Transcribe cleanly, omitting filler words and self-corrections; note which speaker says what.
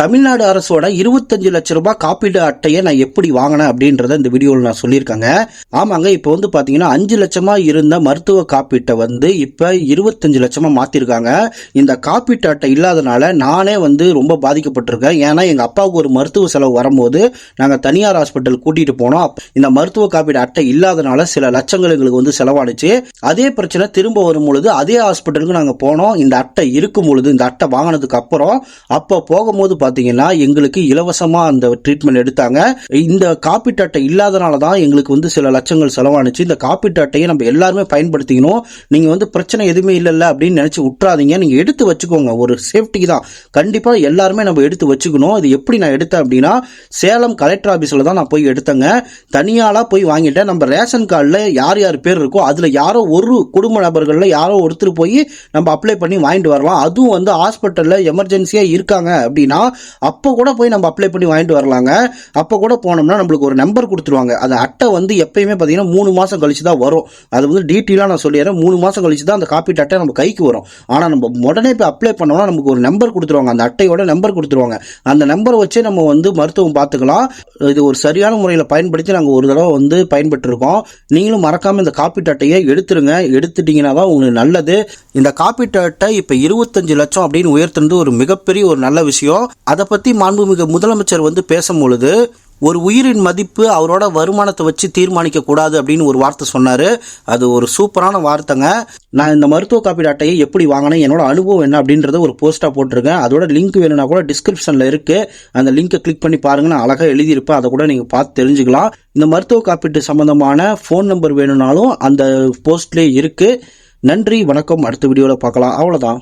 Speaker 1: தமிழ்நாடு அரசோட 25 லட்சம் ரூபாய் காப்பீடு அட்டையை நான் எப்படி வாங்கினேன் அப்படின்றத இந்த வீடியோவில் நான் சொல்லியிருக்கேங்க. ஆமாங்க, இப்போ வந்து பார்த்தீங்கன்னா 5 லட்சமா இருந்த மருத்துவ காப்பீட்டை வந்து இப்போ 25 லட்சமா மாற்றிருக்காங்க. இந்த காப்பீட்டு அட்டை இல்லாதனால நானே வந்து ரொம்ப பாதிக்கப்பட்டிருக்கேன். ஏன்னா எங்கள் அப்பாவுக்கு ஒரு மருத்துவ செலவு வரும்போது நாங்கள் தனியார் ஹாஸ்பிட்டல் கூட்டிகிட்டு போனோம். இந்த மருத்துவ காப்பீடு அட்டை இல்லாதனால சில லட்சங்கள் எங்களுக்கு வந்து செலவாடுச்சு. அதே பிரச்சனை திரும்ப வரும் பொழுது அதே ஹாஸ்பிட்டலுக்கு நாங்கள் போனோம். இந்த அட்டை இருக்கும் பொழுது, இந்த அட்டை வாங்கினதுக்கு அப்புறம் அப்போ போகும்போது பாத்தீங்கன்னா எங்களுக்கு இலவசமா அந்த ட்ரீட்மெண்ட் எடுத்தாங்க. இந்த காப்பீட்டு அட்டை இல்லாதனால தான் எங்களுக்கு வந்து சில லட்சங்கள் செலவானுச்சு. இந்த காப்பீட்டு அட்டையை நம்ம எல்லாருமே பயன்படுத்திக்கணும். நீங்க வந்து பிரச்சனை எதுவுமே இல்லைல்ல அப்படின்னு நினைச்சு விட்டுறாதீங்க. நீங்க எடுத்து வச்சுக்கோங்க, ஒரு சேஃப்டிக்கு தான். கண்டிப்பா எல்லாருமே நம்ம எடுத்து வச்சுக்கணும். இது எப்படி நான் எடுத்தேன் அப்படின்னா, சேலம் கலெக்டர் ஆபீஸ்ல தான் நான் போய் எடுத்தேங்க. தனியாளா போய் வாங்கிட்டேன். நம்ம ரேஷன் கார்டுல யார் யார் பேர் இருக்கோ அதுல யாரோ ஒரு குடும்ப நபர்கள்ல யாரோ ஒருத்தர் போய் நம்ம அப்ளை பண்ணி வாங்கிட்டு வரலாம். அதுவும் வந்து ஹாஸ்பிட்டல்ல எமர்ஜென்சியா இருக்காங்க அப்படின்னா அப்போ கூட போய் நம்ம அப்ளை பண்ணி வாங்கிட்டு வரலாங்க. அப்போ கூட போனோம்னா நம்மளுக்கு ஒரு நம்பர் கொடுத்துருவாங்க. அந்த அட்டை வந்து எப்பயுமே பார்த்தீங்கன்னா 3 மாதம் கழிச்சு தான் வரும். அது வந்து டீட்டெயிலாக நான் சொல்லிடுறேன். 3 மாதம் கழிச்சு தான் அந்த காப்பீட்டு அட்டை நம்ம கைக்கு வரும். ஆனால் நம்ம உடனே போய் அப்ளை பண்ணோம்னா நமக்கு ஒரு நம்பர் கொடுத்துருவாங்க. அந்த அட்டையோட நம்பர் கொடுத்துருவாங்க. அந்த நம்பரை வச்சு நம்ம வந்து மருத்துவம் பார்த்துக்கலாம். இது ஒரு சரியான முறையில் பயன்படுத்தி நாங்கள் ஒரு தடவை வந்து பயன்பெற்றிருக்கோம். நீங்களும் மறக்காம இந்த காப்பீட்டு அட்டையை எடுத்துருங்க. எடுத்துட்டீங்கன்னா தான் உங்களுக்கு நல்லது. இந்த காப்பீட்டு அட்டை இப்போ 25 லட்சம் அப்படின்னு உயர்த்துறது ஒரு மிகப்பெரிய ஒரு நல்ல விஷயம். அதை பற்றி மாண்புமிகு முதலமைச்சர் வந்து பேசும்பொழுது, ஒரு உயிரின் மதிப்பு அவரோட வருமானத்தை வச்சு தீர்மானிக்க கூடாது அப்படின்னு ஒரு வார்த்தை சொன்னாரு. அது ஒரு சூப்பரான வார்த்தைங்க. நான் இந்த மருத்துவ காப்பீடு அட்டையை எப்படி வாங்கினேன், என்னோட அனுபவம் என்ன அப்படின்றத ஒரு போஸ்டா போட்டிருக்கேன். அதோட லிங்க் வேணும்னா கூட டிஸ்கிரிப்ஷன்ல இருக்கு. அந்த லிங்கை கிளிக் பண்ணி பாருங்க. நான் அழகா எழுதியிருப்பேன். அதை கூட நீங்க பார்த்து தெரிஞ்சுக்கலாம். இந்த மருத்துவ காப்பீட்டு சம்பந்தமான ஃபோன் நம்பர் வேணும்னாலும் அந்த போஸ்ட்லேயே இருக்கு. நன்றி, வணக்கம். அடுத்த வீடியோவில் பார்க்கலாம். அவ்வளோதான்.